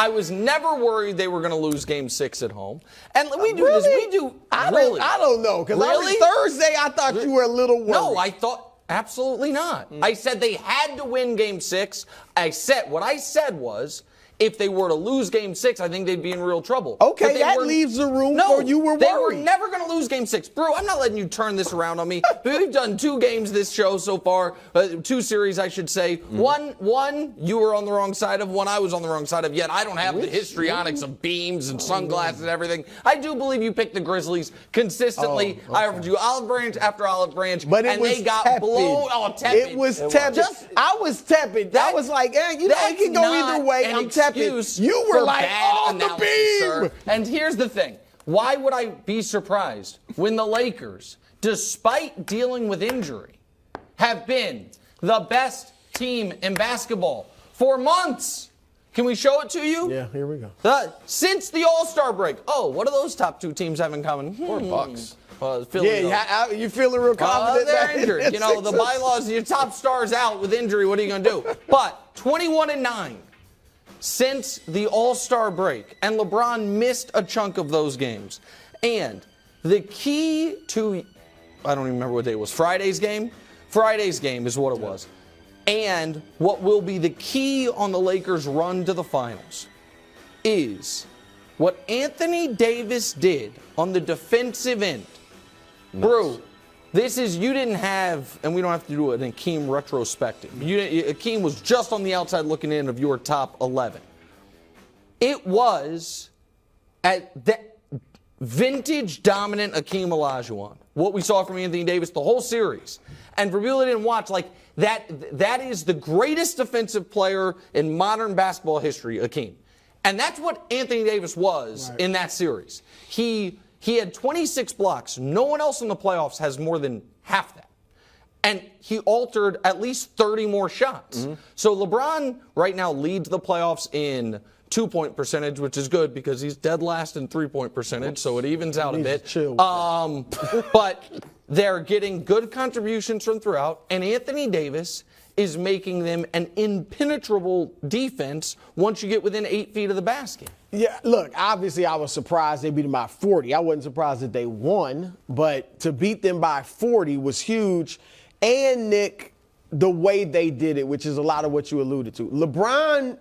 I was never worried they were going to lose Game 6 at home. And we do really? this. We do. I really. don't know. Because really? Thursday, I thought you were a little worried. No, I thought absolutely not. I said they had to win Game 6. What I said was, if they were to lose Game 6, I think they'd be in real trouble. Okay, that leaves the room for you were worried. They were never going to lose Game 6. Brew, I'm not letting you turn this around on me. We've done 2 games this show so far, 2 series, I should say. One you were on the wrong side of, one I was on the wrong side of, yet I don't have the histrionics of beams and sunglasses and everything. I do believe you picked the Grizzlies consistently. I offered you olive branch after olive branch, but they got blown. Oh, tepid. It was tepid. I was tepid. I was like, it can go either way. I'm tepid. You were like, on the beam. Sir. And here's the thing. Why would I be surprised when the Lakers, despite dealing with injury, have been the best team in basketball for months? Can we show it to you? Yeah, here we go. Since the All-Star break. Oh, what do those top 2 teams have in common? 4 Bucks. You feeling real confident? They're injured. The bylaws, your top star's out with injury. What are you going to do? But 21-9. Since the All-Star break, and LeBron missed a chunk of those games. And the key to, I don't even remember what day it was, Friday's game? Friday's game is what it was. And what will be the key on the Lakers' run to the finals is what Anthony Davis did on the defensive end. Nice. Bro, you didn't have, and we don't have to do an Akeem retrospective. Akeem was just on the outside looking in of your top 11. It was at the vintage dominant Akeem Olajuwon. What we saw from Anthony Davis the whole series. And for people that didn't watch, that is the greatest defensive player in modern basketball history, Akeem. And that's what Anthony Davis was in that series. He had 26 blocks. No one else in the playoffs has more than half that. And he altered at least 30 more shots. So LeBron right now leads the playoffs in 2-point percentage, which is good because he's dead last in 3-point percentage, so it evens out a bit. But they're getting good contributions from throughout, and Anthony Davis is making them an impenetrable defense once you get within 8 feet of the basket. Yeah, look, obviously I was surprised they beat them by 40. I wasn't surprised that they won, but to beat them by 40 was huge. And, Nick, the way they did it, which is a lot of what you alluded to. LeBron,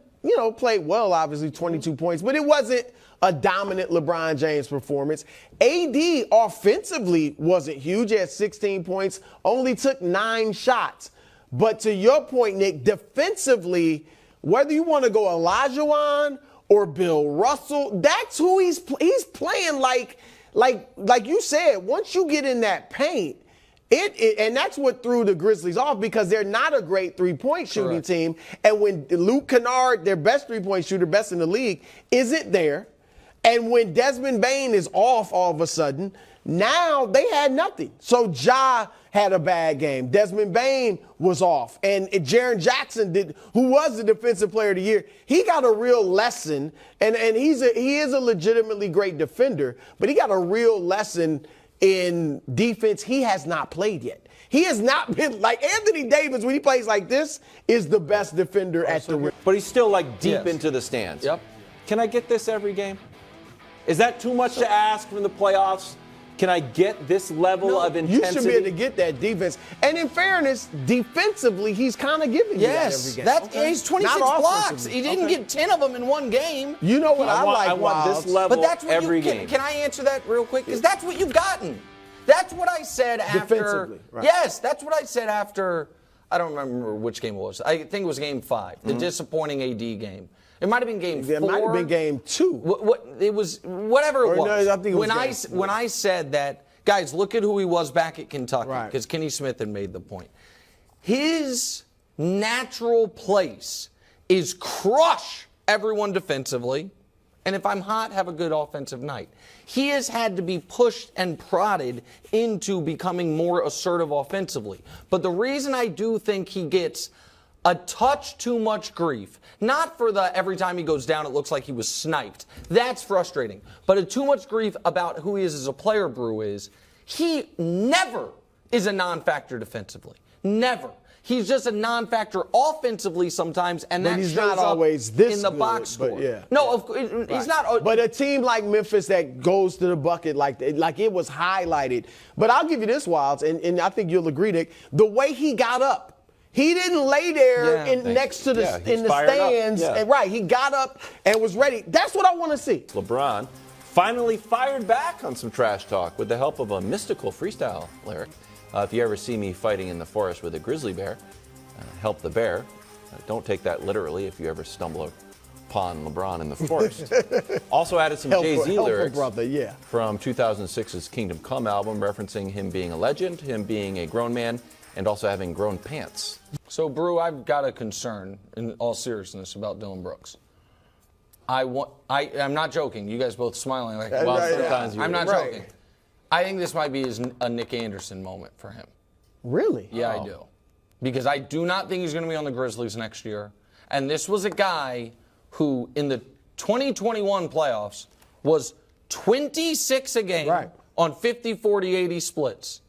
played well, obviously, 22 points, but it wasn't a dominant LeBron James performance. AD offensively wasn't huge. He had 16 points, only took 9 shots. But to your point, Nick, defensively, whether you want to go Olajuwon or Bill Russell, that's who he's playing like you said. Once you get in that paint, and that's what threw the Grizzlies off because they're not a great three-point shooting team. And when Luke Kennard, their best three-point shooter, best in the league, isn't there, and when Desmond Bane is off all of a sudden, now they had nothing. So Ja had a bad game. Desmond Bane was off. And Jaren Jackson, who was the Defensive Player of the Year, he got a real lesson. And he is a legitimately great defender, but he got a real lesson in defense he has not played yet. He has not been like Anthony Davis when he plays like this is the best defender at the rim. But he's still deep into the stands. Yep. Can I get this every game? Is that too much to ask from the playoffs? Can I get this level of intensity? You should be able to get that defense. And in fairness, defensively, he's kind of giving you that every game. He's 26 blocks. He didn't get 10 of them in one game. You know what I want this level but that's what every game. Can I answer that real quick? Because that's what you've gotten. That's what I said after. Defensively, right. Yes, that's what I said after. I don't remember which game it was. I think it was Game 5, the disappointing AD game. It might have been Game 4. It might have been Game 2. It was whatever it was. No, I think it was when I said that, guys, look at who he was back at Kentucky, because Right. Kenny Smith had made the point. His natural place is crush everyone defensively, and if I'm hot, have a good offensive night. He has had to be pushed and prodded into becoming more assertive offensively. But the reason I do think he gets a touch too much grief, not for the every time he goes down it looks like he was sniped. That's frustrating. But a too much grief about who he is as a player, Brew, is he never is a non-factor defensively. Never. He's just a non-factor offensively sometimes, and But that he's shows not up always this in the good, box but score. yeah. No, he's not. But a team like Memphis that goes to the bucket like it was highlighted. But I'll give you this, Wildes, and I think you'll agree, Nick. The way he got up. He didn't lay there next to in the stands. And, right, he got up and was ready. That's what I want to see. LeBron finally fired back on some trash talk with the help of a mystical freestyle lyric. If you ever see me fighting in the forest with a grizzly bear, help the bear. Don't take that literally if you ever stumble upon LeBron in the forest. Also added some Jay-Z lyrics from 2006's Kingdom Come album, referencing him being a legend, him being a grown man, and also having grown pants. So, Brew, I've got a concern, in all seriousness, about Dillon Brooks. I'm not joking. You guys both smiling like, well, sometimes I'm not joking. I think this might be a Nick Anderson moment for him. Really? Yeah, I do. Because I do not think he's going to be on the Grizzlies next year. And this was a guy who, in the 2021 playoffs, was 26 a game on 50, 40, 80 splits.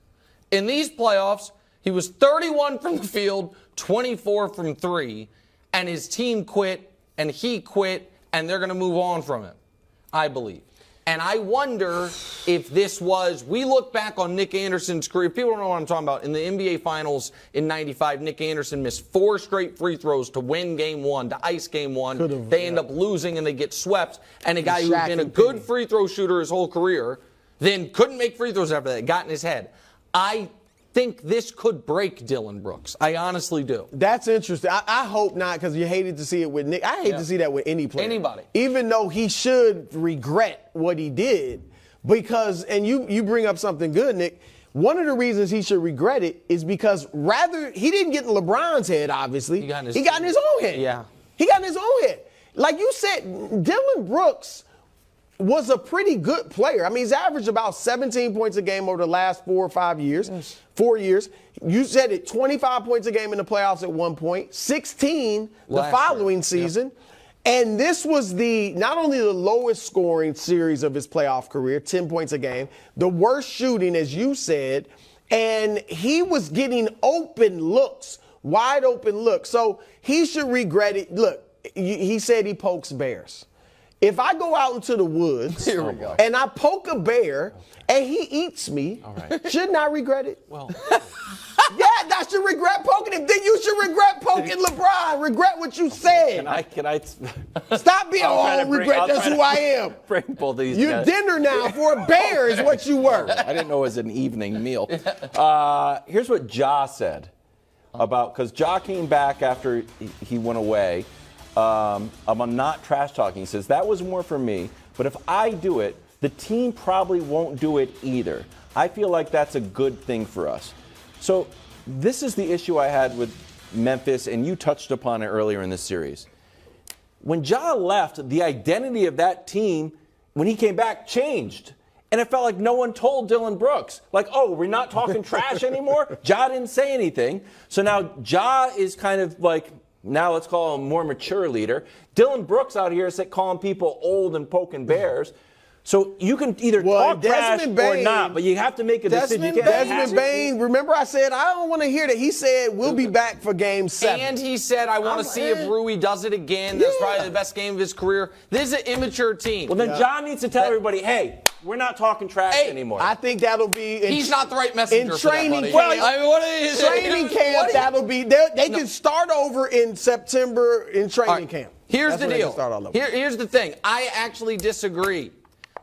In these playoffs, he was 31 from the field, 24 from three, and his team quit, and he quit, and they're going to move on from him, I believe. And I wonder if this was, we look back on Nick Anderson's career. People don't know what I'm talking about. In the NBA Finals in '95, Nick Anderson missed 4 straight free throws to win Game 1, to ice Game 1. They end up losing, and they get swept. And a guy who's been a good free throw shooter his whole career, then couldn't make free throws after that, got in his head. I think this could break Dillon Brooks. I honestly do. That's interesting. I hope not, because you hated to see it with Nick. I hate to see that with any player. Anybody. Even though he should regret what he did, because, and you bring up something good, Nick. One of the reasons he should regret it is because he didn't get in LeBron's head, obviously. He got in his own head. Yeah. He got in his own head. Like you said, Dillon Brooks was a pretty good player. I mean, he's averaged about 17 points a game over the last 4 or 5 years. 4 years. You said it, 25 points a game in the playoffs at one point, 16 the following season. And this was not only the lowest scoring series of his playoff career, 10 points a game, the worst shooting, as you said, and he was getting open looks, wide open looks. So he should regret it. Look, he said he pokes bears. If I go out into the woods and I poke a bear and he eats me, shouldn't I regret it? Well, yeah, I should regret poking him. Then you should regret poking LeBron. Regret what you said. Can I? Stop being regret. That's who I am. Bring both of these You're guys. dinner now for a bear is what you were. I didn't know it was an evening meal. Here's what Ja said about, because Ja came back after he went away. I'm not trash talking. He says, that was more for me, but if I do it, the team probably won't do it either. I feel like that's a good thing for us. So this is the issue I had with Memphis, and you touched upon it earlier in this series. When Ja left, the identity of that team, when he came back, changed. And it felt like no one told Dillon Brooks. Like, oh, we're not talking trash anymore? Ja didn't say anything. So now Ja is kind of like, now let's call him a more mature leader. Dillon Brooks out here is calling people old and poking bears. So you can either talk trash or not, but you have to make a decision. Desmond Bane, remember I said, I don't want to hear that. He said, we'll be back for Game 7. And he said, I want to see if Rui does it again. That's probably the best game of his career. This is an immature team. Well, then John needs to tell everybody, hey, we're not talking trash anymore. I think that'll be. He's not the right messenger in training for that, camp. Training camp, that'll be. They can start over in September in training camp. Here's the deal. Here's the thing. I actually disagree.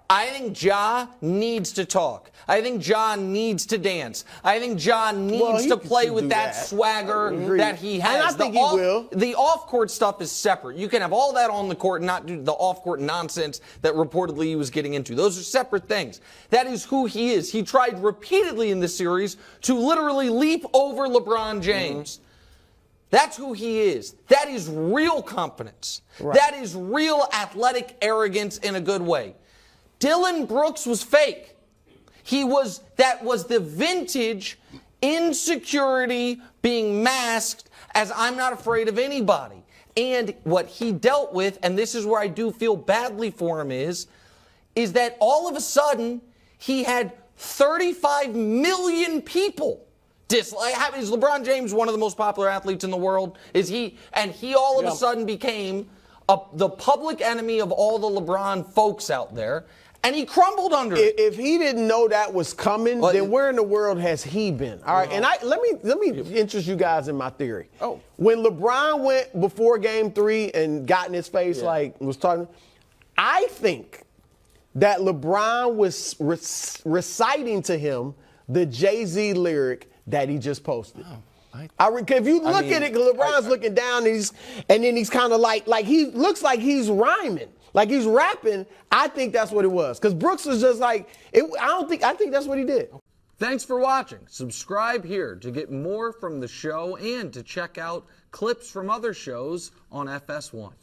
I think Ja needs to talk. I think Ja needs to dance. I think Ja needs to play with that swagger that he has. And I think he will. The off-court stuff is separate. You can have all that on the court and not do the off-court nonsense that reportedly he was getting into. Those are separate things. That is who he is. He tried repeatedly in this series to literally leap over LeBron James. That's who he is. That is real confidence. That is real athletic arrogance in a good way. Dillon Brooks was fake. That was the vintage insecurity being masked as I'm not afraid of anybody. And what he dealt with, and this is where I do feel badly for him, is that all of a sudden he had 35 million people dislike? Is LeBron James one of the most popular athletes in the world? Is he? And he all of a sudden became the public enemy of all the LeBron folks out there, and he crumbled under it. If he didn't know that was coming, then where in the world has he been? All right, and let me interest you guys in my theory. Oh. When LeBron went before Game 3 and got in his face, was talking, I think that LeBron was reciting to him the Jay-Z lyric that he just posted. If you look at it, LeBron's looking down, and then he's kind of like he looks like he's rhyming, like he's rapping. I think that's what it was, because Brooks was just like, I think that's what he did. Thanks for watching. Subscribe here to get more from the show and to check out clips from other shows on FS1.